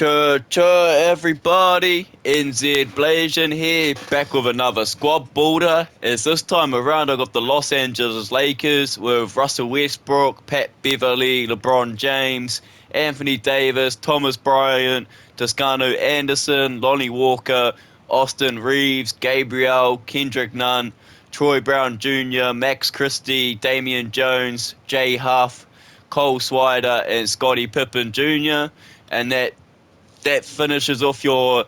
Everybody, NZ Blasian here, back with another squad builder. As this time around I got the Los Angeles Lakers with Russell Westbrook, Pat Beverly, LeBron James, Anthony Davis, Thomas Bryant, Toscano Anderson, Lonnie Walker, Austin Reeves, Gabriel, Kendrick Nunn, Troy Brown Jr., Max Christie, Damian Jones, Jay Huff, Cole Swider, and Scottie Pippen Jr. And that finishes off your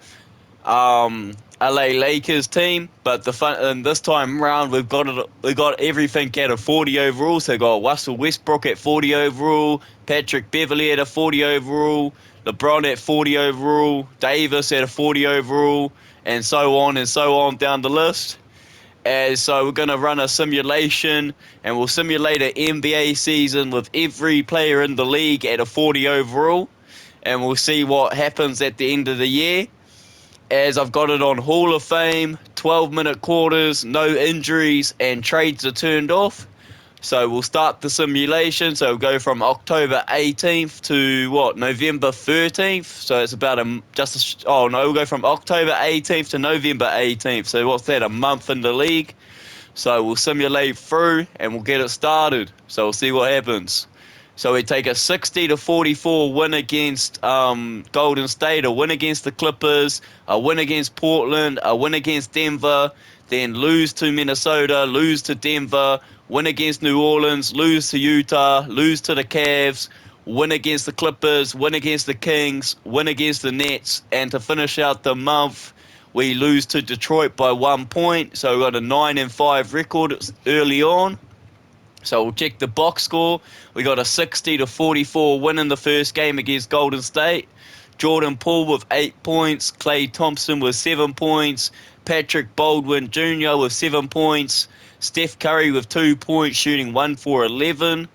LA Lakers team. But and this time round we got everything at a 40 overall. So we got Russell Westbrook at 40 overall, Patrick Beverly at a 40 overall, LeBron at 40 overall, Davis at a 40 overall, and so on down the list. So we're going to run a simulation, and we'll simulate an NBA season with every player in the league at a 40 overall, and we'll see what happens at the end of the year. As I've got it on Hall of Fame, 12-minute quarters, no injuries, and trades are turned off. So we'll start the simulation. So we'll go from October 18th to November 13th. So it's about we'll go from October 18th to November 18th. So what's that, a month in the league? So we'll simulate through and we'll get it started. So we'll see what happens. So we take a 60-44 win against Golden State, a win against the Clippers, a win against Portland, a win against Denver, then lose to Minnesota, lose to Denver, win against New Orleans, lose to Utah, lose to the Cavs, win against the Clippers, win against the Kings, win against the Nets, and to finish out the month, we lose to Detroit by 1 point. So we got a 9-5 record early on. So we'll check the box score. We got a 60-44 win in the first game against Golden State. Jordan Poole with 8 points. Klay Thompson with 7 points. Patrick Baldwin Jr. with 7 points. Steph Curry with 2 points, shooting 1 for 11.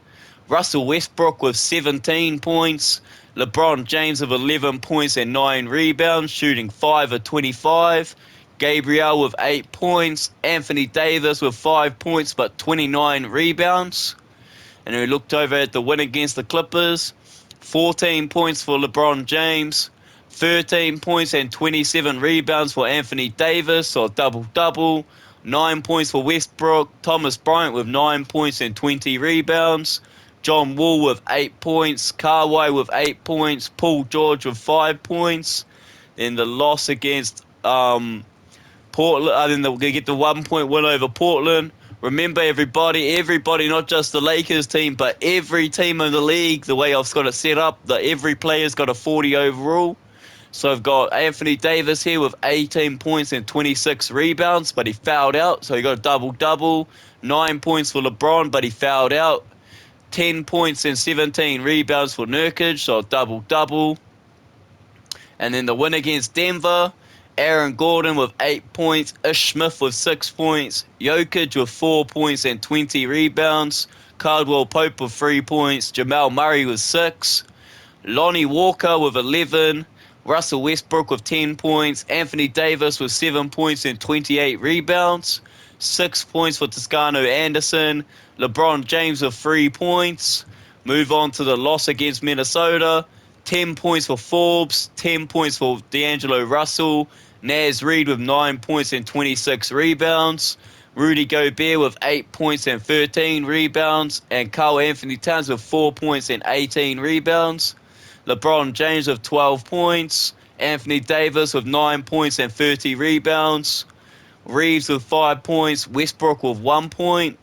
Russell Westbrook with 17 points. LeBron James with 11 points and 9 rebounds, shooting 5 of 25. Gabriel with 8 points, Anthony Davis with 5 points but 29 rebounds. And we looked over at the win against the Clippers, 14 points for LeBron James, 13 points and 27 rebounds for Anthony Davis, or double-double, 9 points for Westbrook, Thomas Bryant with 9 points and 20 rebounds, John Wall with 8 points, Kawhi with 8 points, Paul George with 5 points. Then the loss against Portland, then they get the 1 point win over Portland. Remember, everybody, not just the Lakers team, but every team in the league, the way I've got it set up, that every player's got a 40 overall. So I've got Anthony Davis here with 18 points and 26 rebounds, but he fouled out, so he got a double-double. 9 points for LeBron, but he fouled out. 10 points and 17 rebounds for Nurkic, so a double-double. And then the win against Denver, Aaron Gordon with 8 points, Ish Smith with 6 points, Jokic with 4 points and 20 rebounds, Caldwell Pope with 3 points, Jamal Murray with 6, Lonnie Walker with 11, Russell Westbrook with 10 points, Anthony Davis with 7 points and 28 rebounds, 6 points for Toscano Anderson, LeBron James with 3 points. Move on to the loss against Minnesota. 10 points for Forbes, 10 points for D'Angelo Russell, Naz Reid with 9 points and 26 rebounds, Rudy Gobert with 8 points and 13 rebounds, and Karl Anthony Towns with 4 points and 18 rebounds, LeBron James with 12 points, Anthony Davis with 9 points and 30 rebounds, Reeves with 5 points, Westbrook with 1 point.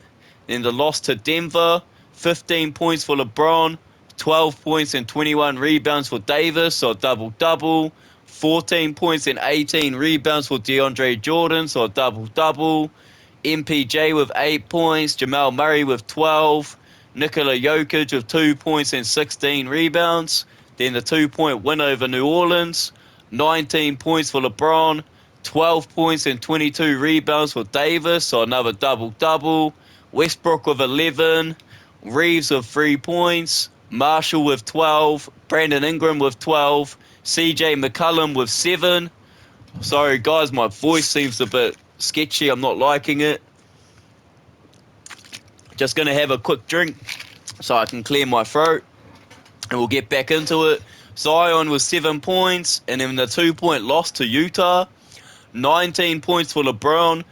Then the loss to Denver, 15 points for LeBron, 12 points and 21 rebounds for Davis, so a double-double. 14 points and 18 rebounds for DeAndre Jordan, so a double-double. MPJ with 8 points, Jamal Murray with 12, Nikola Jokic with 2 points and 16 rebounds. Then the 2-point win over New Orleans, 19 points for LeBron, 12 points and 22 rebounds for Davis, so another double-double. Westbrook with 11, Reeves with 3 points, Marshall with 12, Brandon Ingram with 12, CJ McCollum with 7. Sorry guys, my voice seems a bit sketchy, I'm not liking it. Just going to have a quick drink so I can clear my throat, and we'll get back into it. Zion with 7 points, and then the 2-point loss to Utah. 19 points for LeBron,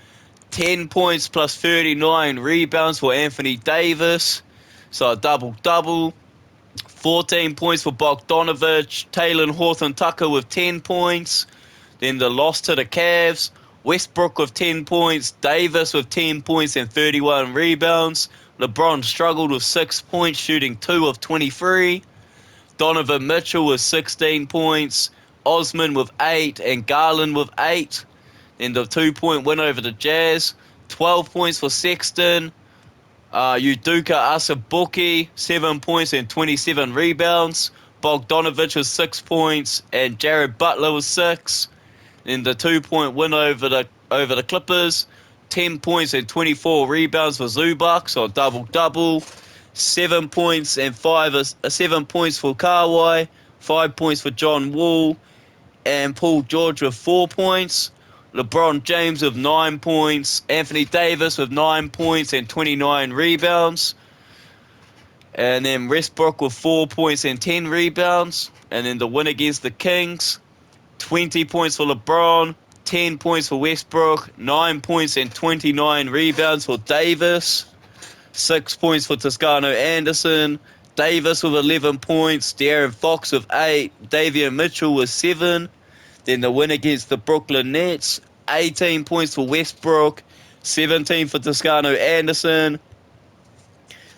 10 points plus 39 rebounds for Anthony Davis, so a double-double. 14 points for Bogdanovich, Taylor Horton-Tucker with 10 points. Then the loss to the Cavs, Westbrook with 10 points, Davis with 10 points and 31 rebounds. LeBron struggled with 6 points, shooting 2 of 23. Donovan Mitchell with 16 points, Osman with 8, and Garland with 8. Then the 2-point win over the Jazz, 12 points for Sexton. Udoka Asabuki, 7 points and 27 rebounds. Bogdanovich with 6 points, and Jared Butler with 6. In the 2-point win over the Clippers, 10 points and 24 rebounds for Zubac, so double-double. 7 points and 7 points for Kawhi, 5 points for John Wall, and Paul George with 4 points. LeBron James with 9 points, Anthony Davis with 9 points and 29 rebounds. And then Westbrook with 4 points and 10 rebounds. And then the win against the Kings, 20 points for LeBron, 10 points for Westbrook, 9 points and 29 rebounds for Davis, 6 points for Toscano Anderson, Davis with 11 points, De'Aaron Fox with 8, Davion Mitchell with 7. Then the win against the Brooklyn Nets, 18 points for Westbrook, 17 for Toscano Anderson,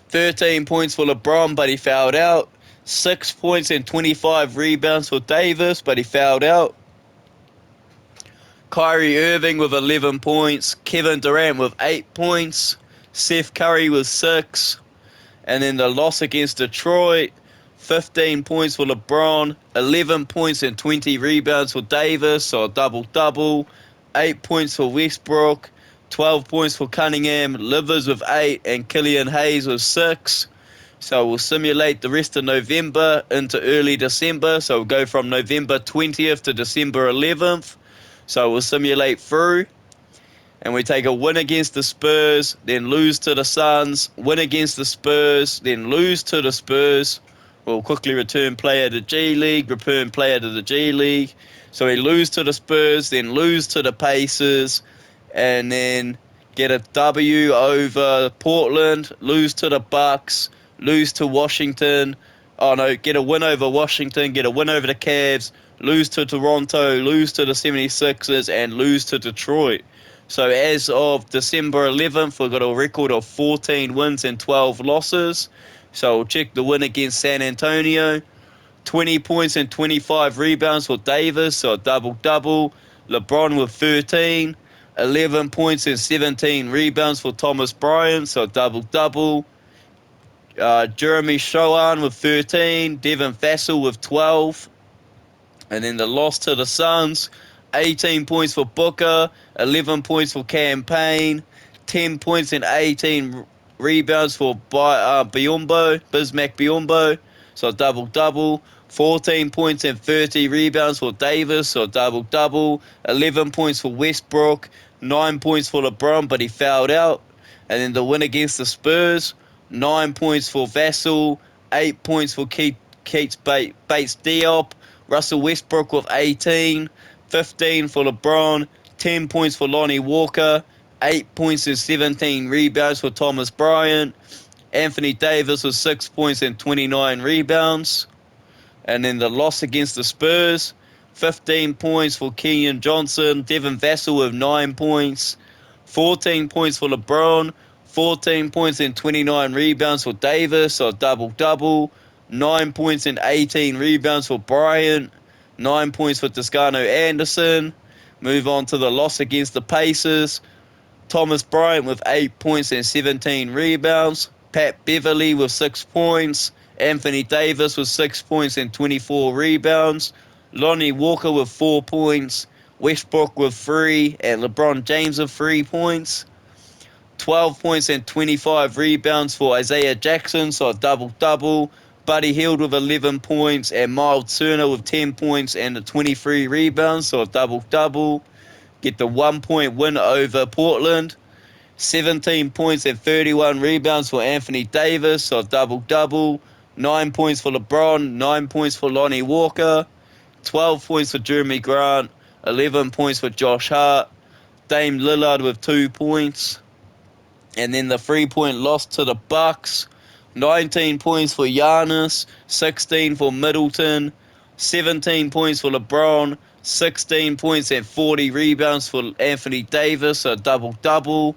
13 points for LeBron, but he fouled out. 6 points and 25 rebounds for Davis, but he fouled out. Kyrie Irving with 11 points, Kevin Durant with 8 points, Seth Curry with 6. And then the loss against Detroit, 15 points for LeBron, 11 points and 20 rebounds for Davis, so a double-double. 8 points for Westbrook, 12 points for Cunningham, Livers with 8, and Killian Hayes with 6. So we'll simulate the rest of November into early December. So we'll go from November 20th to December 11th. So we'll simulate through. And we take a win against the Spurs, then lose to the Suns, win against the Spurs, then lose to the Spurs. We'll quickly return player to G League, return player to the G League. So we lose to the Spurs, then lose to the Pacers, and then get a W over Portland, lose to the Bucks, lose to Washington. Oh no, get a win over Washington, get a win over the Cavs, lose to Toronto, lose to the 76ers, and lose to Detroit. So as of December 11th, we've got a record of 14 wins and 12 losses. So we'll check the win against San Antonio. 20 points and 25 rebounds for Davis, so a double-double. LeBron with 13. 11 points and 17 rebounds for Thomas Bryant, so a double-double. Jeremy Shohan with 13. Devin Vassell with 12. And then the loss to the Suns, 18 points for Booker, 11 points for Campaign, 10 points and 18 rebounds for Bismack Biyombo, so a double-double. 14 points and 30 rebounds for Davis, so a double-double. 11 points for Westbrook, 9 points for LeBron, but he fouled out. And then the win against the Spurs, 9 points for Vassell, 8 points for Keats Bates-Diop, Russell Westbrook with 18, 15 for LeBron, 10 points for Lonnie Walker, 8 points and 17 rebounds for Thomas Bryant. Anthony Davis with 6 points and 29 rebounds. And then the loss against the Spurs, 15 points for Kenyon Johnson, Devin Vassell with 9 points, 14 points for LeBron, 14 points and 29 rebounds for Davis, so double-double. 9 points and 18 rebounds for Bryant, 9 points for Toscano Anderson. Move on to the loss against the Pacers. Thomas Bryant with 8 points and 17 rebounds. Pat Beverly with 6 points. Anthony Davis with 6 points and 24 rebounds. Lonnie Walker with 4 points. Westbrook with 3. And LeBron James with 3 points. 12 points and 25 rebounds for Isaiah Jackson, so a double-double. Buddy Hield with 11 points, and Miles Turner with 10 points and 23 rebounds, so a double-double. Get the 1-point win over Portland. 17 points and 31 rebounds for Anthony Davis, so a double-double. 9 points for LeBron, 9 points for Lonnie Walker, 12 points for Jeremy Grant, 11 points for Josh Hart, Dame Lillard with 2 points, and then the 3-point loss to the Bucks, 19 points for Giannis, 16 for Middleton, 17 points for LeBron, 16 points and 40 rebounds for Anthony Davis, a double-double.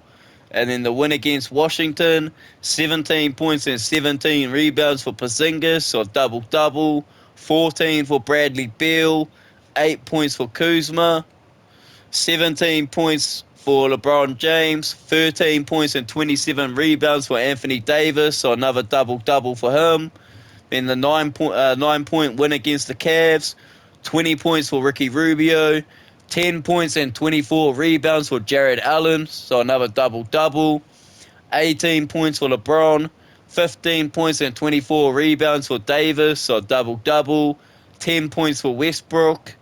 And then the win against Washington, 17 points and 17 rebounds for Porzingis, or double-double. 14 for Bradley Beal, 8 points for Kuzma, 17 points for LeBron James, 13 points and 27 rebounds for Anthony Davis, so another double-double for him. Then the 9-point win against the Cavs, 20 points for Ricky Rubio, 10 points and 24 rebounds for Jared Allen, so another double-double. 18 points for LeBron, 15 points and 24 rebounds for Davis, so double-double. 10 points for Westbrook.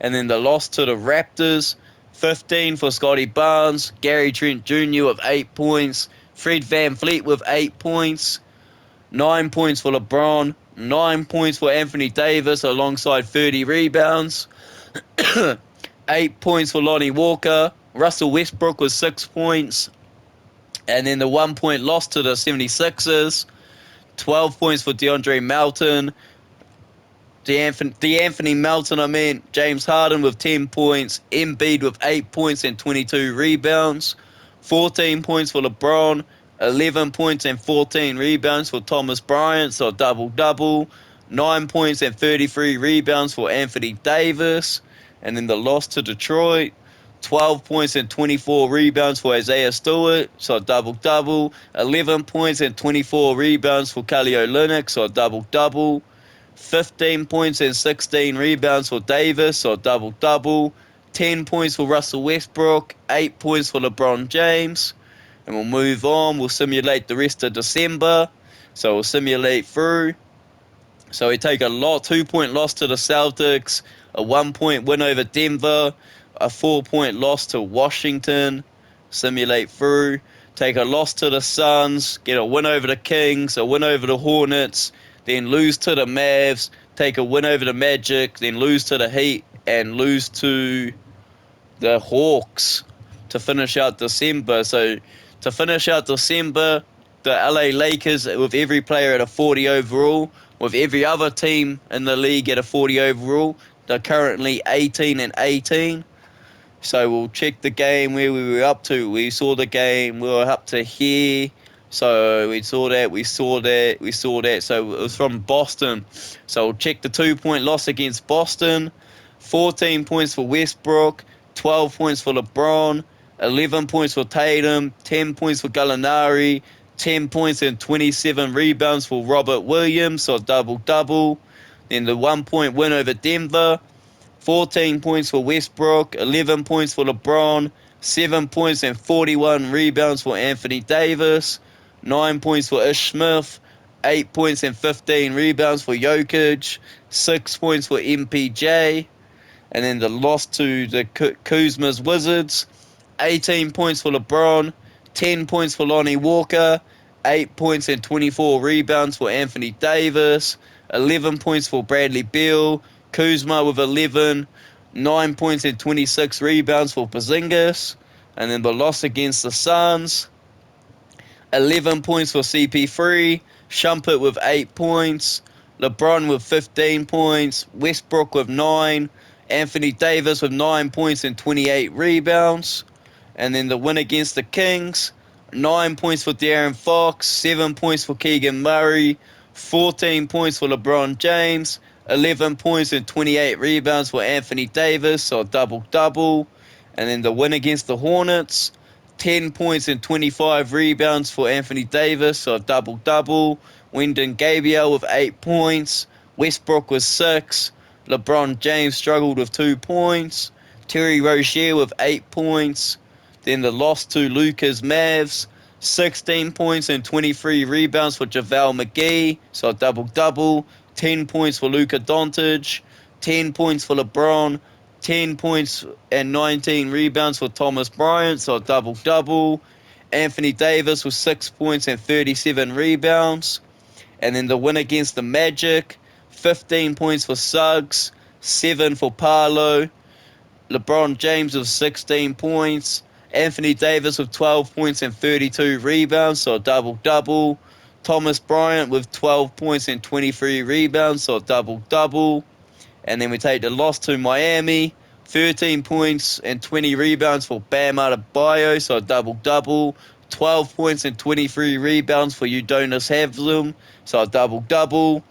And then the loss to the Raptors, 15 for Scotty Barnes, Gary Trent Jr. with 8 points, Fred VanVleet with 8 points, 9 points for LeBron, 9 points for Anthony Davis alongside 30 rebounds, 8 points for Lonnie Walker, Russell Westbrook with 6 points, and then the 1-point loss to the 76ers, 12 points for DeAndre Melton, D'Anthony Melton, James Harden with 10 points, Embiid with 8 points and 22 rebounds, 14 points for LeBron, 11 points and 14 rebounds for Thomas Bryant, so double-double, 9 points and 33 rebounds for Anthony Davis, and then the loss to Detroit, 12 points and 24 rebounds for Isaiah Stewart, so double-double, 11 points and 24 rebounds for Kelly Olynyk, so double-double, 15 points and 16 rebounds for Davis, or double-double. 10 points for Russell Westbrook. 8 points for LeBron James. And we'll move on. We'll simulate the rest of December. So we'll simulate through. So we take a 2-point loss to the Celtics. A 1-point win over Denver. A 4-point loss to Washington. Simulate through. Take a loss to the Suns. Get a win over the Kings. A win over the Hornets. Then lose to the Mavs, take a win over the Magic, then lose to the Heat, and lose to the Hawks to finish out December. So to finish out December, the LA Lakers with every player at a 40 overall, with every other team in the league at a 40 overall, they're currently 18 and 18. So we'll check the game where we were up to. We saw the game, we were up to here. So we saw that. So it was from Boston. So we'll check the 2-point loss against Boston. 14 points for Westbrook, 12 points for LeBron, 11 points for Tatum, 10 points for Gallinari, 10 points and 27 rebounds for Robert Williams, so double-double. Then the 1-point win over Denver, 14 points for Westbrook, 11 points for LeBron, 7 points and 41 rebounds for Anthony Davis, 9 points for Ish Smith, 8 points and 15 rebounds for Jokic, 6 points for MPJ, and then the loss to the Kuzma's Wizards, 18 points for LeBron, 10 points for Lonnie Walker, 8 points and 24 rebounds for Anthony Davis, 11 points for Bradley Beal, Kuzma with 11, 9 points and 26 rebounds for Porzingis, and then the loss against the Suns, 11 points for CP3, Shumpert with 8 points, LeBron with 15 points, Westbrook with 9, Anthony Davis with 9 points and 28 rebounds. And then the win against the Kings, 9 points for De'Aaron Fox, 7 points for Keegan Murray, 14 points for LeBron James, 11 points and 28 rebounds for Anthony Davis, so double-double. And then the win against the Hornets, 10 points and 25 rebounds for Anthony Davis, so double-double. Wendy Gabriel with 8 points. Westbrook with 6. LeBron James struggled with 2 points. Terry Rozier with 8 points. Then the loss to Luka's Mavs, 16 points and 23 rebounds for JaVale McGee, so double-double. 10 points for Luka Doncic, 10 points for LeBron, 10 points and 19 rebounds for Thomas Bryant, so double-double. Anthony Davis with 6 points and 37 rebounds. And then the win against the Magic, 15 points for Suggs, 7 for Paolo. LeBron James with 16 points. Anthony Davis with 12 points and 32 rebounds, so a double-double. Thomas Bryant with 12 points and 23 rebounds, so a double-double. And then we take the loss to Miami, 13 points and 20 rebounds for Bam Adebayo, so a double-double. 12 points and 23 rebounds for Udonis Haslem, so a double-double.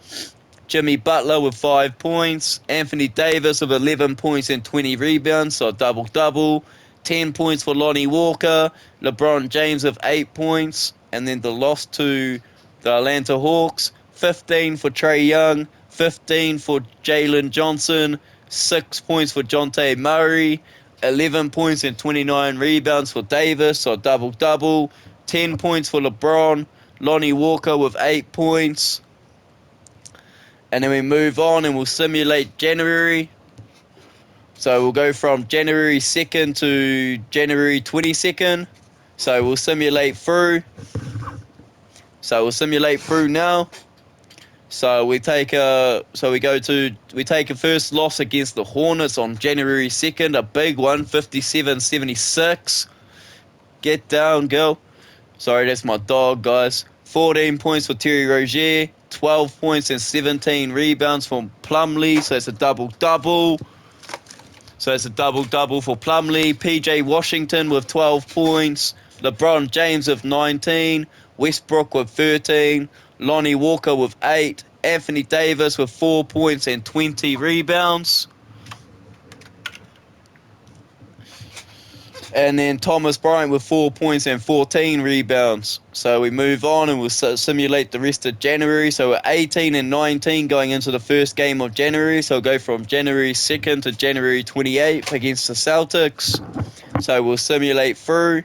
Jimmy Butler with 5 points. Anthony Davis with 11 points and 20 rebounds, so a double-double. 10 points for Lonnie Walker. LeBron James with 8 points. And then the loss to the Atlanta Hawks, 15 for Trae Young, 15 for Jalen Johnson, 6 points for Jonte Murray, 11 points and 29 rebounds for Davis, so a double-double. 10 points for LeBron. Lonnie Walker with 8 points. And then we move on and we'll simulate January. So we'll go from January 2nd to January 22nd. So we'll simulate through. Now. So we take a first loss against the Hornets on January 2nd, a big one, 57-76. Get down, girl. Sorry, that's my dog, guys. 14 points for Terry Rozier, 12 points and 17 rebounds from Plumlee, so it's a double-double. For Plumlee. PJ Washington with 12 points, LeBron James with 19, Westbrook with 13, Lonnie Walker with 8, Anthony Davis with 4 points and 20 rebounds. And then Thomas Bryant with 4 points and 14 rebounds. So we move on and we'll simulate the rest of January. So we're 18 and 19 going into the first game of January. So we'll go from January 2nd to January 28th against the Celtics. So we'll simulate through.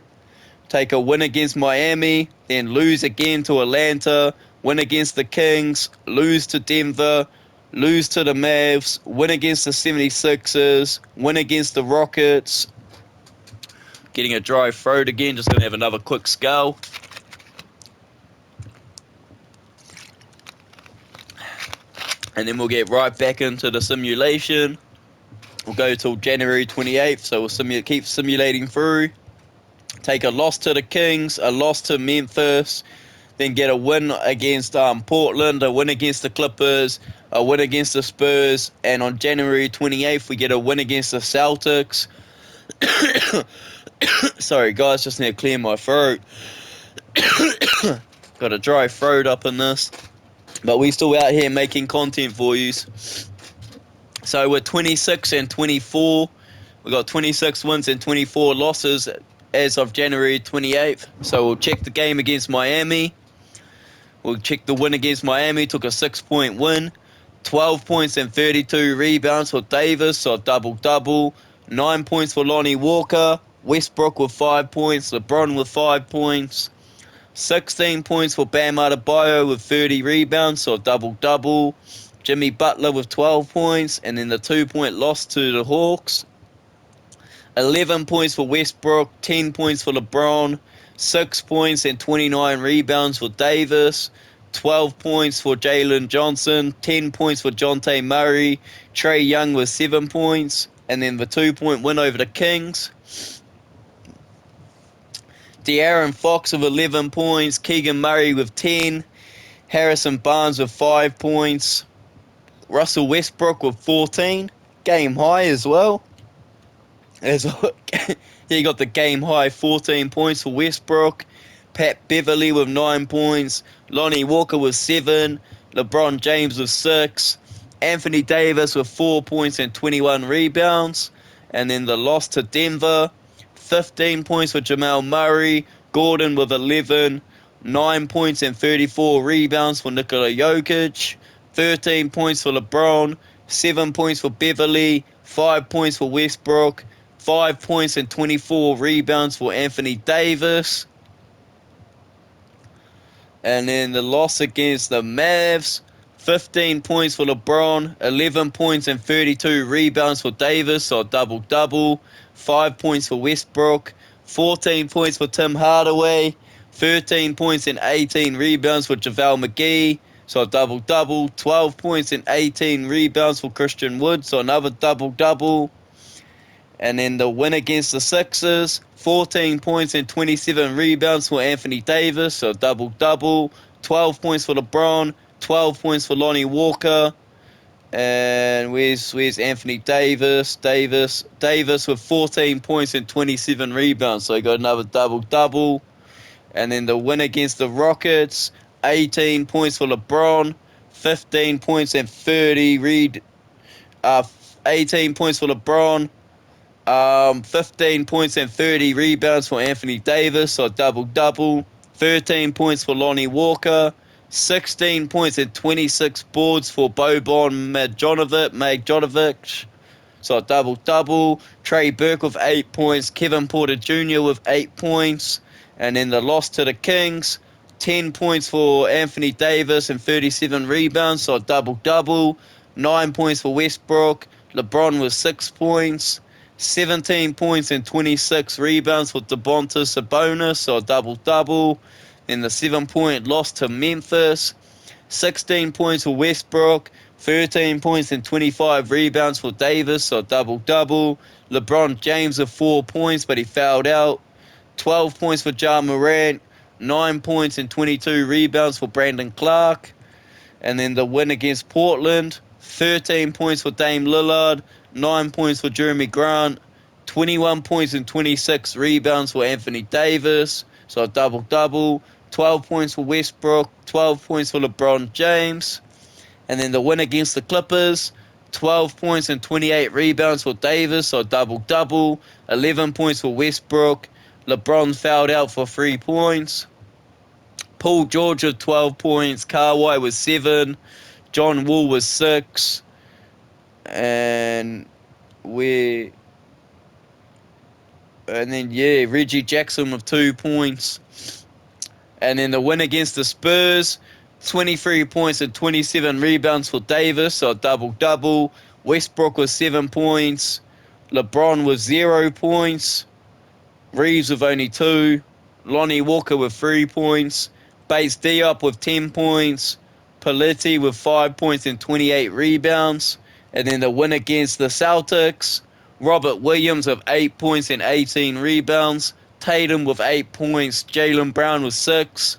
Take a win against Miami, then lose again to Atlanta, win against the Kings, lose to Denver, lose to the Mavs, win against the 76ers, win against the Rockets. Getting a dry throat again, just going to have another quick scull. And then we'll get right back into the simulation. We'll go till January 28th, so we'll keep simulating through. Take a loss to the Kings, a loss to Memphis, then get a win against Portland, a win against the Clippers, a win against the Spurs, and on January 28th we get a win against the Celtics. Sorry guys, just need to clear my throat. Got a dry throat up in this, but we still out here making content for you. So we're 26 and 24. We got 26 wins and 24 losses as of January 28th. So we'll check the game against Miami. We'll check the win against Miami. Took a 6-point win. 12 points and 32 rebounds for Davis, so a double-double. 9 points for Lonnie Walker. Westbrook with 5 points. LeBron with 5 points. 16 points for Bam Adebayo with 30 rebounds, so a double-double. Jimmy Butler with 12 points. And then the 2-point loss to the Hawks. 11 points for Westbrook, 10 points for LeBron, 6 points and 29 rebounds for Davis, 12 points for Jalen Johnson, 10 points for Jonte Murray, Trae Young with 7 points, and then the 2-point win over the Kings. De'Aaron Fox with 11 points, Keegan Murray with 10, Harrison Barnes with 5 points, Russell Westbrook with 14, game high as well. He got the game high 14 points for Westbrook. Pat Beverly with 9 points. Lonnie Walker with 7. LeBron James with 6. Anthony Davis with 4 points and 21 rebounds. And then the loss to Denver. 15 points for Jamal Murray. Gordon with 11. 9 points and 34 rebounds for Nikola Jokic. 13 points for LeBron. 7 points for Beverly. 5 points for Westbrook. 5 points and 24 rebounds for Anthony Davis. And then the loss against the Mavs, 15 points for LeBron, 11 points and 32 rebounds for Davis, so a double-double. 5 points for Westbrook, 14 points for Tim Hardaway, 13 points and 18 rebounds for JaVale McGee, so a double-double. 12 points and 18 rebounds for Christian Wood, so another double-double. And then the win against the Sixers, 14 points and 27 rebounds for Anthony Davis, so double-double. 12 points for LeBron, 12 points for Lonnie Walker. And where's Anthony Davis? Davis with 14 points and 27 rebounds, so he got another double-double. And then the win against the Rockets, 18 points for LeBron, 15 points and 18 points for LeBron, 15 points and 30 rebounds for Anthony Davis, so double-double. 13 points for Lonnie Walker, 16 points and 26 boards for Boban Marjanovic, so double-double. Trey Burke with 8 points, Kevin Porter Jr. with 8 points. And then the loss to the Kings, 10 points for Anthony Davis and 37 rebounds, so double-double. 9 points for Westbrook. LeBron with 6 points. 17 points and 26 rebounds for Domantas Sabonis, so double-double. Then the 7-point loss to Memphis. 16 points for Westbrook. 13 points and 25 rebounds for Davis, so double-double. LeBron James with 4 points, but he fouled out. 12 points for Ja Morant, 9 points and 22 rebounds for Brandon Clark. And then the win against Portland, 13 points for Dame Lillard, 9 points for Jeremy Grant, 21 points and 26 rebounds for Anthony Davis, so a double-double. 12 points for Westbrook, 12 points for LeBron James. And then the win against the Clippers, 12 points and 28 rebounds for Davis, so double-double. 11 points for Westbrook. LeBron fouled out for 3 points. Paul George with 12 points. Kawhi with 7. John Wall with 6. And Reggie Jackson with 2 points. And then the win against the Spurs, 23 points and 27 rebounds for Davis, so a double-double. Westbrook with 7 points. LeBron with 0 points. Reeves with only 2. Lonnie Walker with 3 points. Bates Diop with 10 points. Paletti with 5 points and 28 rebounds. And then the win against the Celtics, Robert Williams with 8 points and 18 rebounds. Tatum with 8 points. Jaylen Brown with 6.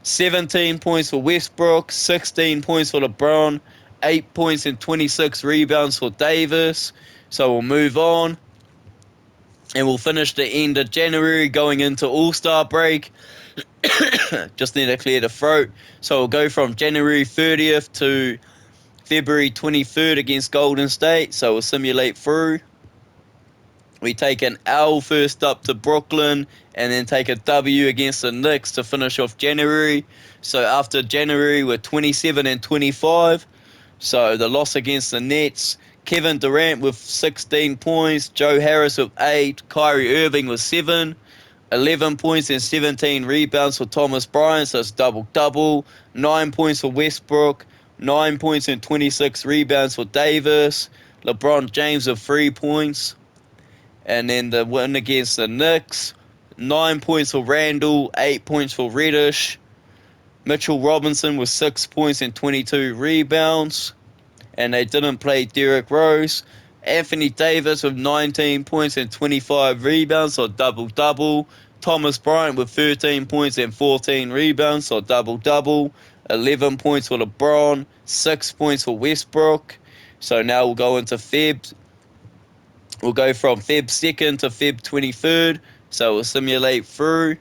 17 points for Westbrook. 16 points for LeBron. 8 points and 26 rebounds for Davis. So we'll move on. And we'll finish the end of January going into All-Star break. Just need to clear the throat. So we'll go from January 30th to February 23rd against Golden State. So we'll simulate through. We take an L first up to Brooklyn and then take a W against the Knicks to finish off January. So after January, we're 27 and 25. So the loss against the Nets, Kevin Durant with 16 points, Joe Harris with 8, Kyrie Irving with 7, 11 points and 17 rebounds for Thomas Bryant, so it's double-double. 9 points for Westbrook, 9 points and 26 rebounds for Davis. LeBron James with 3 points. And then the win against the Knicks, 9 points for Randall, 8 points for Reddish. Mitchell Robinson with 6 points and 22 rebounds. And they didn't play Derrick Rose. Anthony Davis with 19 points and 25 rebounds, so double-double. Thomas Bryant with 13 points and 14 rebounds, so double-double. 11 points for LeBron, 6 points for Westbrook. So now we'll go into Feb. We'll go from Feb 2nd to Feb 23rd. So we'll simulate through.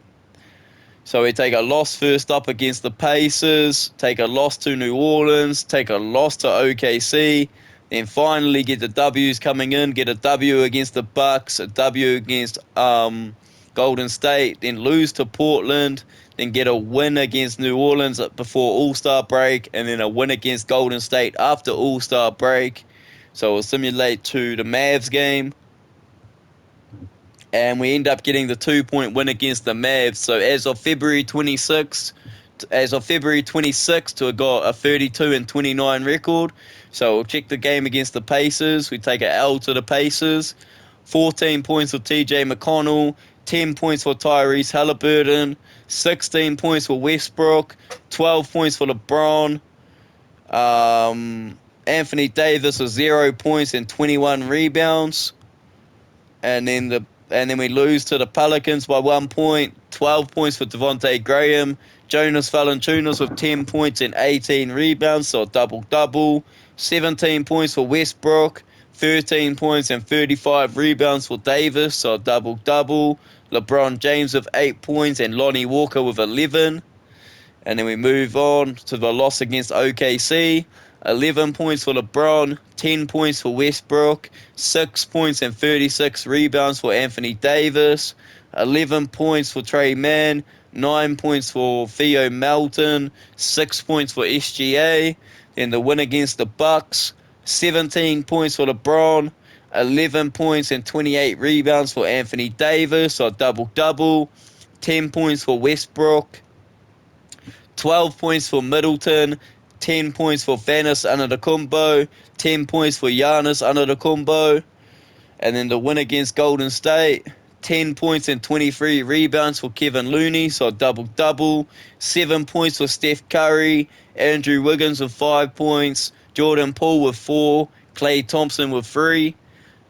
So we take a loss first up against the Pacers, take a loss to New Orleans, take a loss to OKC, then finally get the W's coming in, get a W against the Bucks, a W against Golden State, then lose to Portland, then get a win against New Orleans before All-Star break, and then a win against Golden State after All-Star break. So we'll simulate to the Mavs game. And we end up getting the 2-point win against the Mavs. So as of February 26th, we got a 32 and 29 record. So we'll check the game against the Pacers. We take an L to the Pacers. 14 points for TJ McConnell, 10 points for Tyrese Halliburton, 16 points for Westbrook, 12 points for LeBron, Anthony Davis with 0 points and 21 rebounds. And then we lose to the Pelicans by 1 point. 12 points for Devontae Graham. Jonas Valanciunas with 10 points and 18 rebounds, so a double-double. 17 points for Westbrook. 13 points and 35 rebounds for Davis, so a double-double. LeBron James with 8 points and Lonnie Walker with 11. And then we move on to the loss against OKC. 11 points for LeBron, 10 points for Westbrook, 6 points and 36 rebounds for Anthony Davis, 11 points for Trey Mann, 9 points for Theo Melton, 6 points for SGA. Then the win against the Bucks, 17 points for LeBron, 11 points and 28 rebounds for Anthony Davis, so a double-double, 10 points for Westbrook, 12 points for Middleton, 10 points for Giannis Antetokounmpo, 10 points for Giannis Antetokounmpo. And then the win against Golden State, 10 points and 23 rebounds for Kevin Looney, so a double-double. 7 points for Steph Curry, Andrew Wiggins with 5 points, Jordan Poole with 4, Klay Thompson with 3.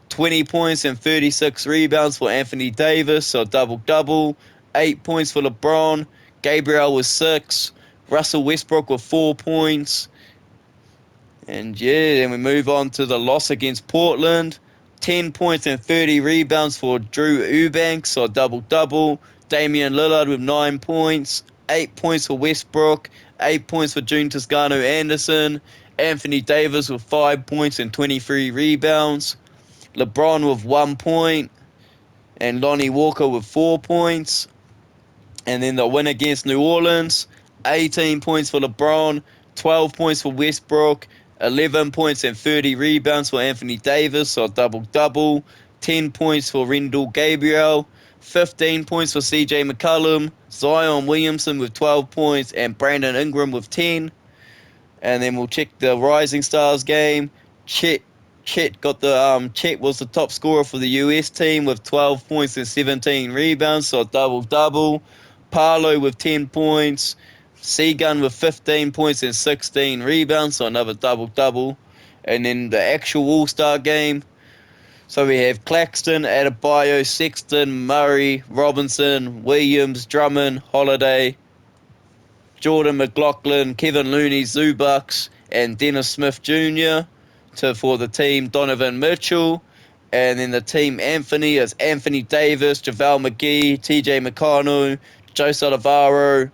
20 points and 36 rebounds for Anthony Davis, so a double-double. 8 points for LeBron, Gabriel with 6, Russell Westbrook with 4 points. And yeah, then we move on to the loss against Portland. 10 points and 30 rebounds for Drew Eubanks, so a double-double. Damian Lillard with 9 points. 8 points for Westbrook. 8 points for June Toscano-Anderson. Anthony Davis with 5 points and 23 rebounds. LeBron with 1 point. And Lonnie Walker with 4 points. And then the win against New Orleans, 18 points for LeBron, 12 points for Westbrook, 11 points and 30 rebounds for Anthony Davis, so a double-double, 10 points for Rendell Gabriel, 15 points for CJ McCollum, Zion Williamson with 12 points, and Brandon Ingram with 10. And then we'll check the Rising Stars game. Chet was the top scorer for the US team with 12 points and 17 rebounds, so a double-double. Paolo with 10 points. Seagun with 15 points and 16 rebounds, so another double-double. And then the actual All-Star game. So we have Claxton, Adebayo, Sexton, Murray, Robinson, Williams, Drummond, Holiday, Jordan McLaughlin, Kevin Looney, Zubac, and Dennis Smith Jr. For the team, Donovan Mitchell. And then the team Anthony is Anthony Davis, JaVale McGee, TJ McConnell, Joe Salavaro,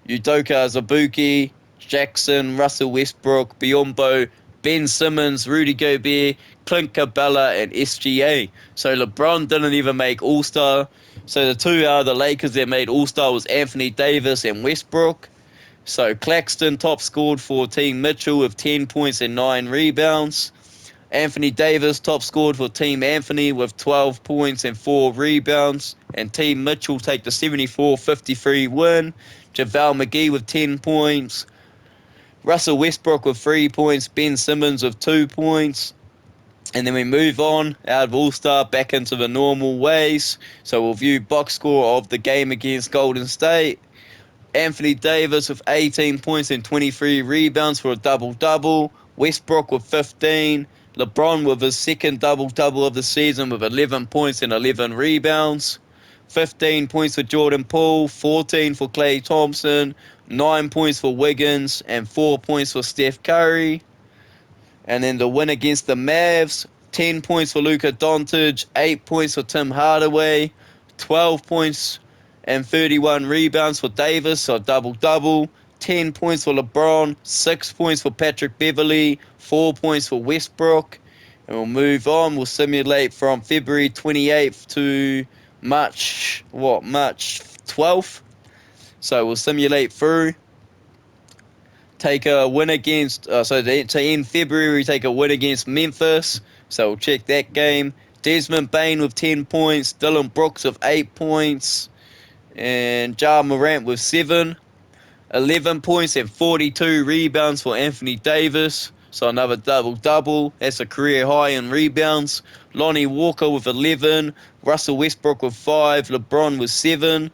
Udoka Azubuike, Jackson, Russell Westbrook, Biyombo, Ben Simmons, Rudy Gobert, Clint Capella, and SGA. So LeBron didn't even make All-Star. So the two out of the Lakers that made All-Star was Anthony Davis and Westbrook. So Claxton top scored for Team Mitchell with 10 points and 9 rebounds. Anthony Davis top scored for Team Anthony with 12 points and 4 rebounds. And Team Mitchell take the 74-53 win. JaVale McGee with 10 points. Russell Westbrook with 3 points. Ben Simmons with 2 points. And then we move on out of All-Star back into the normal ways. So we'll view box score of the game against Golden State. Anthony Davis with 18 points and 23 rebounds for a double-double. Westbrook with 15. LeBron with his second double-double of the season with 11 points and 11 rebounds. 15 points for Jordan Poole, 14 for Klay Thompson, 9 points for Wiggins, and 4 points for Steph Curry. And then the win against the Mavs, 10 points for Luka Doncic, 8 points for Tim Hardaway, 12 points and 31 rebounds for Davis, so double-double. 10 points for LeBron, 6 points for Patrick Beverley, 4 points for Westbrook. And we'll move on. We'll simulate from February 28th to March 12th. So we'll simulate through. Take a win against, to end February, we take a win against Memphis. So we'll check that game. Desmond Bain with 10 points, Dillon Brooks with 8 points, and Ja Morant with 7. 11 points and 42 rebounds for Anthony Davis. So another double-double. That's a career high in rebounds. Lonnie Walker with 11. Russell Westbrook with 5. LeBron with 7.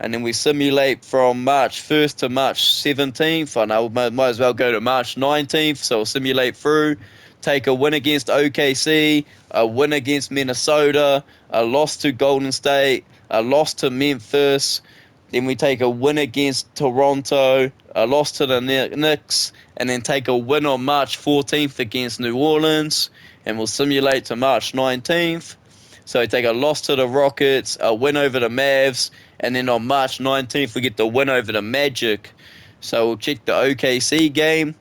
And then we simulate from March 1st to March 17th. I know we might as well go to March 19th. So we'll simulate through. Take a win against OKC, a win against Minnesota, a loss to Golden State, a loss to Memphis. Then we take a win against Toronto, a loss to the Knicks, and then take a win on March 14th against New Orleans. And we'll simulate to March 19th. So we take a loss to the Rockets, a win over the Mavs, and then on March 19th we get the win over the Magic. So we'll check the OKC game.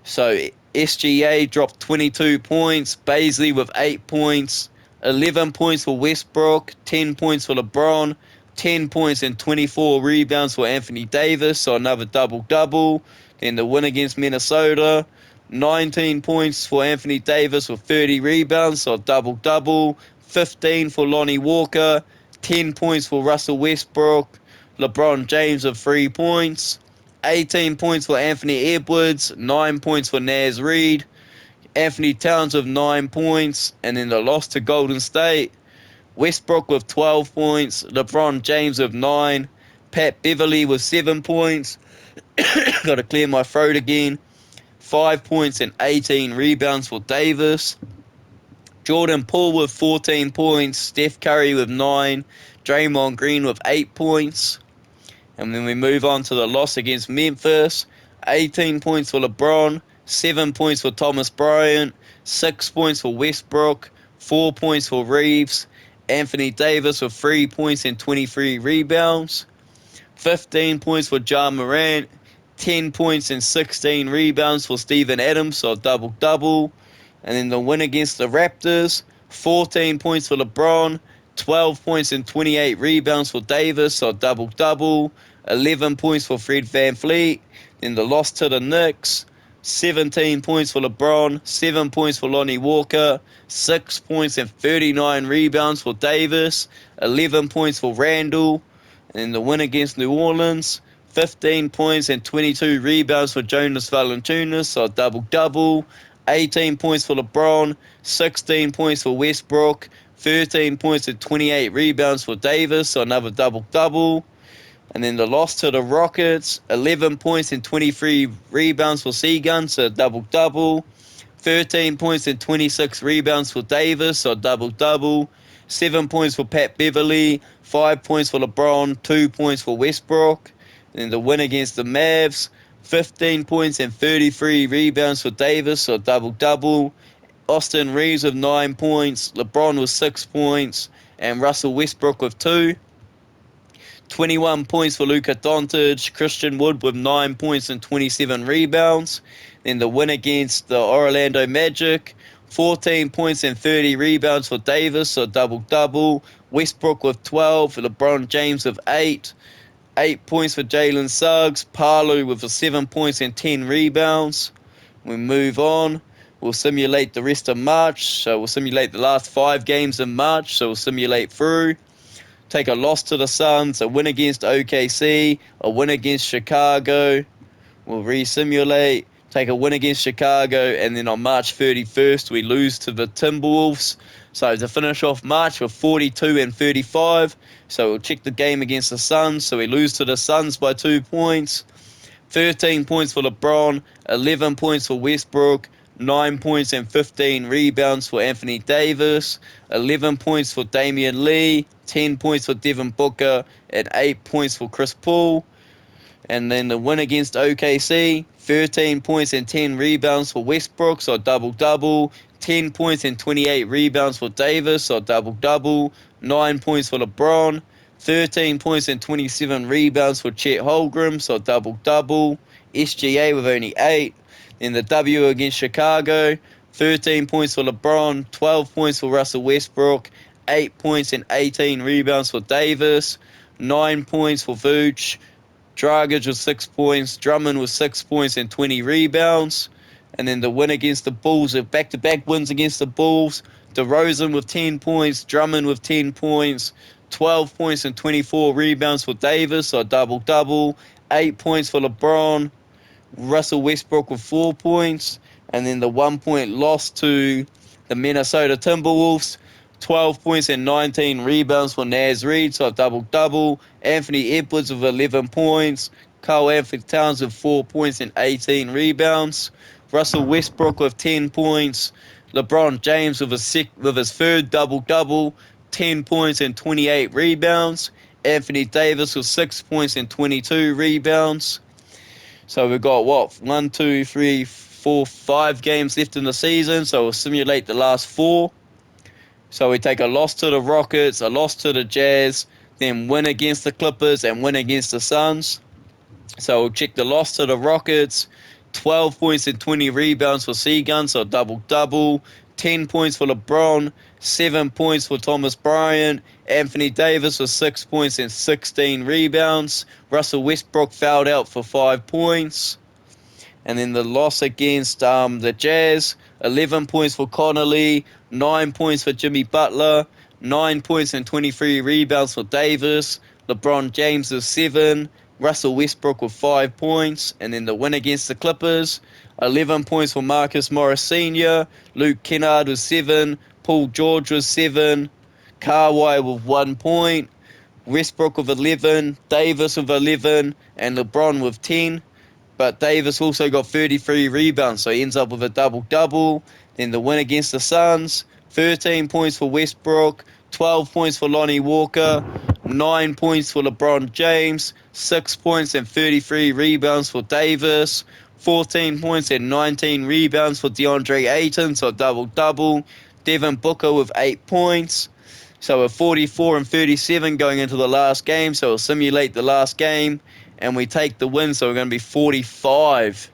So SGA dropped 22 points, Baisley with 8 points, 11 points for Westbrook, 10 points for LeBron, 10 points and 24 rebounds for Anthony Davis, so another double-double. Then the win against Minnesota, 19 points for Anthony Davis with 30 rebounds, so double-double. 15 for Lonnie Walker, 10 points for Russell Westbrook, LeBron James with 3 points, 18 points for Anthony Edwards, 9 points for Naz Reid, Anthony Towns with 9 points, and then the loss to Golden State, Westbrook with 12 points, LeBron James with 9, Pat Beverly with 7 points, got to clear my throat again, 5 points and 18 rebounds for Davis, Jordan Poole with 14 points, Steph Curry with 9, Draymond Green with 8 points. And then we move on to the loss against Memphis. 18 points for LeBron, 7 points for Thomas Bryant, 6 points for Westbrook, 4 points for Reeves, Anthony Davis with 3 points and 23 rebounds, 15 points for Ja Morant, 10 points and 16 rebounds for Steven Adams, so double-double. And then the win against the Raptors, 14 points for LeBron, 12 points and 28 rebounds for Davis, so double-double. 11 points for Fred VanVleet. Then the loss to the Knicks, 17 points for LeBron, 7 points for Lonnie Walker, 6 points and 39 rebounds for Davis, 11 points for Randall. And then the win against New Orleans, 15 points and 22 rebounds for Jonas Valanciunas, so double-double. 18 points for LeBron, 16 points for Westbrook, 13 points and 28 rebounds for Davis, so another double-double. And then the loss to the Rockets, 11 points and 23 rebounds for Seagun, so double-double. 13 points and 26 rebounds for Davis, so double-double. 7 points for Pat Beverly, 5 points for LeBron, 2 points for Westbrook. And then the win against the Mavs, 15 points and 33 rebounds for Davis, so double-double. Austin Reeves with 9 points, LeBron with 6 points, and Russell Westbrook with 2. 21 points for Luka Doncic, Christian Wood with 9 points and 27 rebounds. Then the win against the Orlando Magic, 14 points and 30 rebounds for Davis, so double-double. Westbrook with 12, LeBron James with 8. 8 points for Jalen Suggs, Palu with 7 points and 10 rebounds. We move on. We'll simulate the rest of March. So we'll simulate the last 5 games in March. So we'll simulate through. Take a loss to the Suns, a win against OKC, a win against Chicago. We'll re-simulate. Take a win against Chicago, and then on March 31st, we lose to the Timberwolves. So to finish off March, we're 42 and 35. So we'll check the game against the Suns. So we lose to the Suns by 2 points. 13 points for LeBron, 11 points for Westbrook, 9 points and 15 rebounds for Anthony Davis, 11 points for Damian Lee, 10 points for Devin Booker, and 8 points for Chris Paul. And then the win against OKC, 13 points and 10 rebounds for Westbrook, so double-double. 10 points and 28 rebounds for Davis, so double-double. 9 points for LeBron. 13 points and 27 rebounds for Chet Holmgren, so double-double. SGA with only 8. Then the W against Chicago, 13 points for LeBron, 12 points for Russell Westbrook, 8 points and 18 rebounds for Davis, 9 points for Vooch, Dragic with 6 points, Drummond with 6 points and 20 rebounds. And then the win against the Bulls, back-to-back wins against the Bulls, DeRozan with 10 points, Drummond with 10 points, 12 points and 24 rebounds for Davis, so double-double, 8 points for LeBron, Russell Westbrook with 4 points, and then the 1 point loss to the Minnesota Timberwolves, 12 points and 19 rebounds for Naz Reid, so a double-double. Anthony Edwards with 11 points. Karl Anthony Towns with 4 points and 18 rebounds. Russell Westbrook with 10 points. LeBron James with his third double-double, 10 points and 28 rebounds. Anthony Davis with 6 points and 22 rebounds. So we've got, 1, 2, 3, 4, 5 games left in the season, so we'll simulate the last 4. So we take a loss to the Rockets, a loss to the Jazz, then win against the Clippers and win against the Suns. So we'll check the loss to the Rockets, 12 points and 20 rebounds for Seagun, so double-double. 10 points for LeBron, 7 points for Thomas Bryant. Anthony Davis with 6 points and 16 rebounds. Russell Westbrook fouled out for 5 points. And then the loss against the Jazz, 11 points for Connolly, 9 points for Jimmy Butler, 9 points and 23 rebounds for Davis. LeBron James with 7, Russell Westbrook with 5 points. And then the win against the Clippers, 11 points for Marcus Morris Sr., Luke Kennard with 7, Paul George with 7, Kawhi with 1 point, Westbrook with 11, Davis with 11, and LeBron with 10. But Davis also got 33 rebounds, so he ends up with a double-double. Then the win against the Suns, 13 points for Westbrook, 12 points for Lonnie Walker, 9 points for LeBron James, 6 points and 33 rebounds for Davis, 14 points and 19 rebounds for DeAndre Ayton, so double-double. Devin Booker with 8 points. So we're 44 and 37 going into the last game, so we'll simulate the last game. And we take the win, so we're going to be 45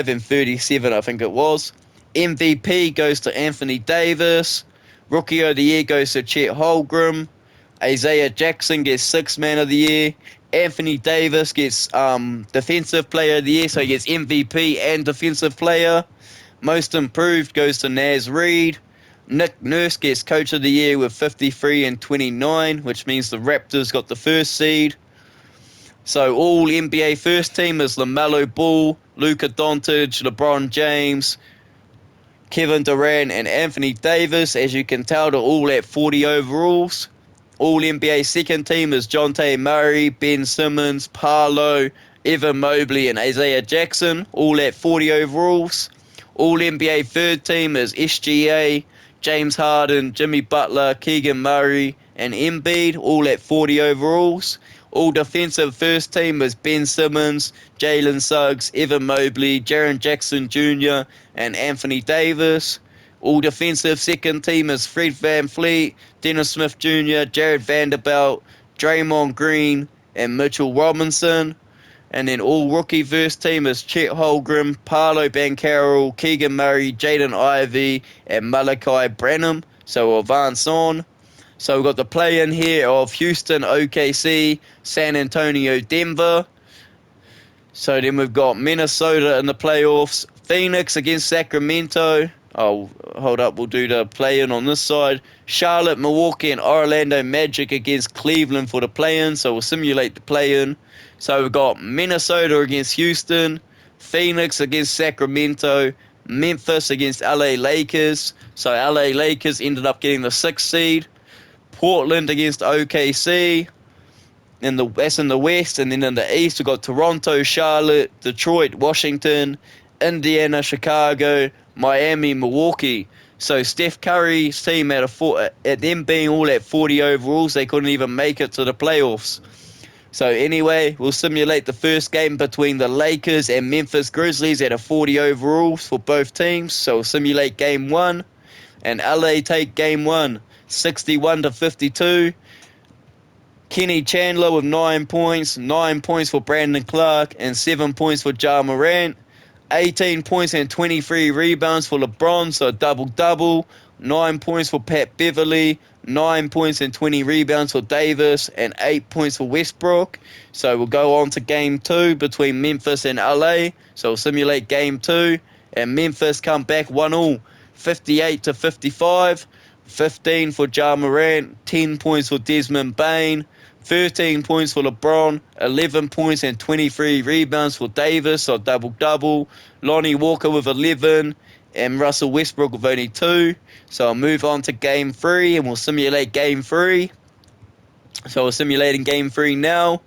and 37, I think it was. MVP goes to Anthony Davis. Rookie of the Year goes to Chet Holmgren. Isaiah Jackson gets Sixth Man of the Year. Anthony Davis gets Defensive Player of the Year, so he gets MVP and Defensive Player. Most Improved goes to Naz Reid. Nick Nurse gets Coach of the Year with 53 and 29, which means the Raptors got the first seed. So all NBA first team is LaMelo Ball, Luka Doncic, LeBron James, Kevin Durant, and Anthony Davis. As you can tell, they're all at 40 overalls. All NBA second team is Jonte Murray, Ben Simmons, Paolo, Evan Mobley, and Isaiah Jackson, all at 40 overalls. All NBA third team is SGA, James Harden, Jimmy Butler, Keegan Murray, and Embiid, all at 40 overalls. All defensive first team is Ben Simmons, Jalen Suggs, Evan Mobley, Jaren Jackson Jr., and Anthony Davis. All defensive second team is Fred VanVleet, Dennis Smith Jr., Jared Vanderbilt, Draymond Green, and Mitchell Robinson. And then all rookie first team is Chet Holmgren, Paolo Banchero, Keegan Murray, Jaden Ivey, and Malachi Branham. So we'll advance on. So we've got the play-in here of Houston, OKC, San Antonio, Denver. So then we've got Minnesota in the playoffs, Phoenix against Sacramento. Oh, hold up, we'll do the play-in on this side. Charlotte, Milwaukee, and Orlando Magic against Cleveland for the play-in. So we'll simulate the play-in. So we've got Minnesota against Houston, Phoenix against Sacramento, Memphis against LA Lakers. So LA Lakers ended up getting the 6th seed. Portland against OKC. That's in the West. And then in the East, we've got Toronto, Charlotte, Detroit, Washington, Indiana, Chicago, Miami, Milwaukee. So Steph Curry's team at them being all at 40 overalls, they couldn't even make it to the playoffs. So anyway, we'll simulate the first game between the Lakers and Memphis Grizzlies at a 40 overalls for both teams. So we'll simulate game 1. And LA take game 1, 61-52. Kenny Chandler with 9 points, 9 points for Brandon Clark, and 7 points for Ja Morant. 18 points and 23 rebounds for LeBron, so a double-double. 9 points for Pat Beverly, 9 points and 20 rebounds for Davis, and 8 points for Westbrook. So we'll go on to Game 2 between Memphis and LA. So we'll simulate Game 2, and Memphis come back 1-all, 58-55. 15 for Ja Morant, 10 points for Desmond Bane, 13 points for LeBron, 11 points and 23 rebounds for Davis, so double-double. Lonnie Walker with 11, and Russell Westbrook with only 2. So I'll move on to Game 3 and we'll simulate Game 3. So we're simulating Game 3 now.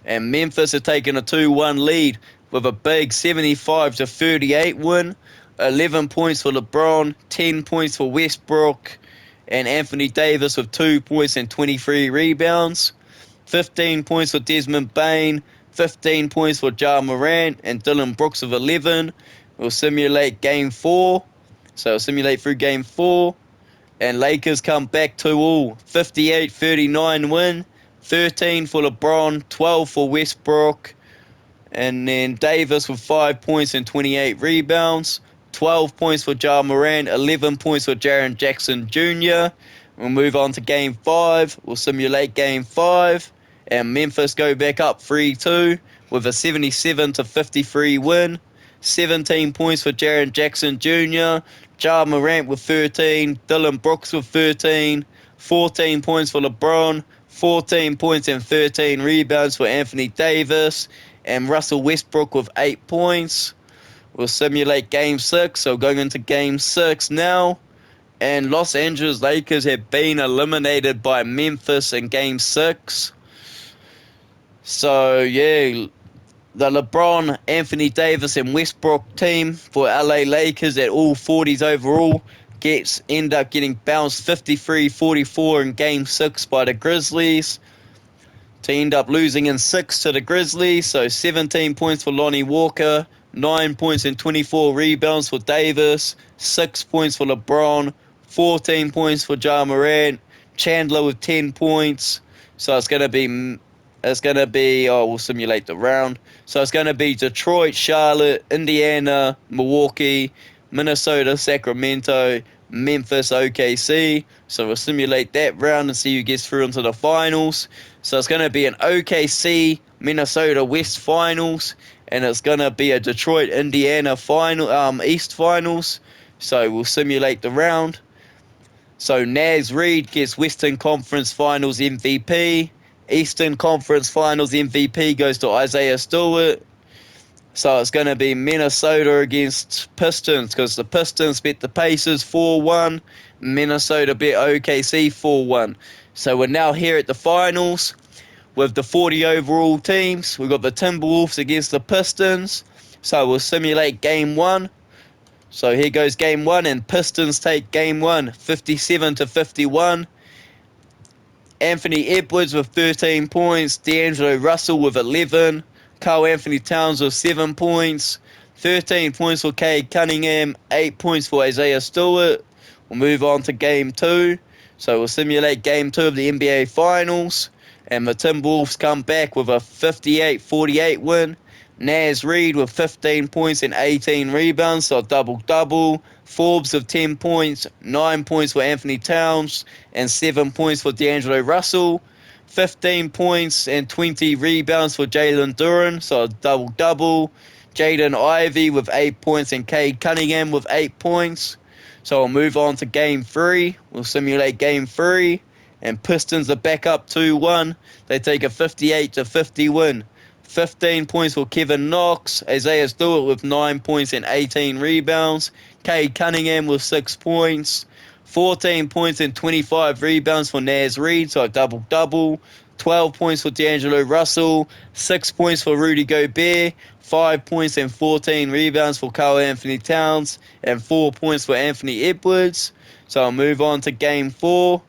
And Memphis are taking a 2-1 lead with a big 75-38 win. 11 points for LeBron, 10 points for Westbrook, and Anthony Davis with 2 points and 23 rebounds. 15 points for Desmond Bain, 15 points for Ja Morant, and Dylan Brooks with 11. We'll simulate Game 4. So we'll simulate through Game 4. And Lakers come back 2-all. 58-39 win. 13 for LeBron, 12 for Westbrook. And then Davis with 5 points and 28 rebounds. 12 points for Ja Morant, 11 points for Jaren Jackson Jr. We'll move on to Game 5. We'll simulate Game 5. And Memphis go back up 3-2 with a 77-53 win. 17 points for Jaren Jackson Jr., Ja Morant with 13, Dylan Brooks with 13, 14 points for LeBron, 14 points and 13 rebounds for Anthony Davis, and Russell Westbrook with 8 points. We'll simulate Game 6, so going into Game 6 now. And Los Angeles Lakers have been eliminated by Memphis in Game 6. So, yeah, the LeBron, Anthony Davis, and Westbrook team for LA Lakers at all 40s overall end up getting bounced 53-44 in Game 6 by the Grizzlies to end up losing in 6 to the Grizzlies. So 17 points for Lonnie Walker, 9 points and 24 rebounds for Davis, 6 points for LeBron, 14 points for Ja Morant, Chandler with 10 points. So it's going to be, we'll simulate the round. So it's going to be Detroit, Charlotte, Indiana, Milwaukee, Minnesota, Sacramento, Memphis, OKC. So we'll simulate that round and see who gets through into the finals. So it's going to be an OKC, Minnesota West finals. And it's going to be a Detroit, Indiana East finals. So we'll simulate the round. So Naz Reid gets Western Conference Finals MVP. Eastern Conference Finals MVP goes to Isaiah Stewart. So it's going to be Minnesota against Pistons because the Pistons beat the Pacers 4-1. Minnesota beat OKC 4-1. So we're now here at the finals with the 40 overall teams. We've got the Timberwolves against the Pistons. So we'll simulate Game 1. So here goes Game 1 and Pistons take Game 1 57-51. Anthony Edwards with 13 points, D'Angelo Russell with 11, Karl Anthony Towns with 7 points, 13 points for Cade Cunningham, 8 points for Isaiah Stewart. We'll move on to Game 2. So we'll simulate Game 2 of the NBA Finals. And the Timberwolves come back with a 58-48 win. Naz Reid with 15 points and 18 rebounds, so a double-double. Forbes with 10 points, 9 points for Anthony Towns, and 7 points for D'Angelo Russell. 15 points and 20 rebounds for Jalen Duren, so a double-double. Jaden Ivey with 8 points and Cade Cunningham with 8 points. So we'll move on to Game 3. We'll simulate Game 3. And Pistons are back up 2-1. They take a 58-50 win. 15 points for Kevin Knox, Isaiah Stewart with 9 points and 18 rebounds, Cade Cunningham with 6 points, 14 points and 25 rebounds for Naz Reid, so a double-double, 12 points for D'Angelo Russell, 6 points for Rudy Gobert, 5 points and 14 rebounds for Karl Anthony Towns, and 4 points for Anthony Edwards. So I'll move on to Game 4.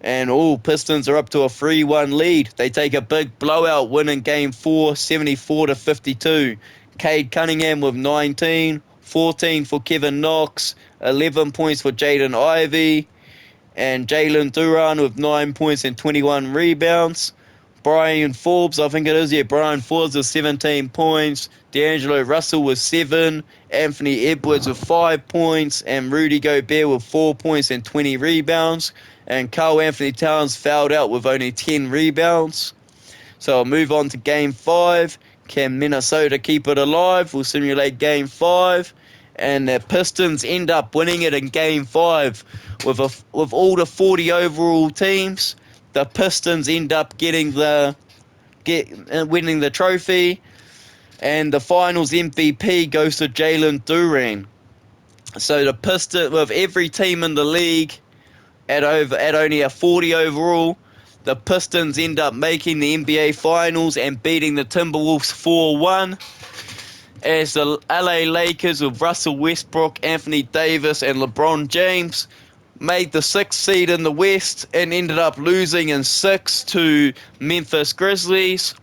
And all Pistons are up to a 3-1 lead. They take a big blowout win in Game 4, 74-52. Cade Cunningham with 19, 14 for Kevin Knox, 11 points for Jaden Ivey, and Jalen Duren with 9 points and 21 rebounds. Brian Forbes, I think it is, Brian Forbes with 17 points, D'Angelo Russell with 7, Anthony Edwards with 5 points, and Rudy Gobert with 4 points and 20 rebounds. And Karl Anthony Towns fouled out with only 10 rebounds. So I'll move on to Game 5. Can Minnesota keep it alive? We'll simulate Game 5. And the Pistons end up winning it in Game 5. With all the 40 overall teams, the Pistons end up winning the trophy. And the finals MVP goes to Jalen Duren. So the Pistons, with every team in the league at only a 40 overall, the Pistons end up making the NBA Finals and beating the Timberwolves 4-1. As the LA Lakers with Russell Westbrook, Anthony Davis, and LeBron James made the sixth seed in the West and ended up losing in six to Memphis Grizzlies.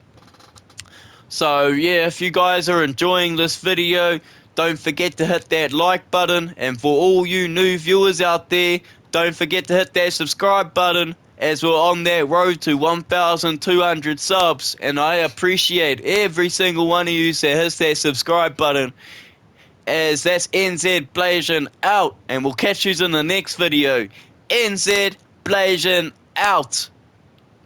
So yeah, if you guys are enjoying this video, don't forget to hit that like button, and for all you new viewers out there, don't forget to hit that subscribe button, as we're on that road to 1,200 subs, and I appreciate every single one of you that hits that subscribe button. As that's NZ Blazing out, and we'll catch you in the next video. NZ Blazing out.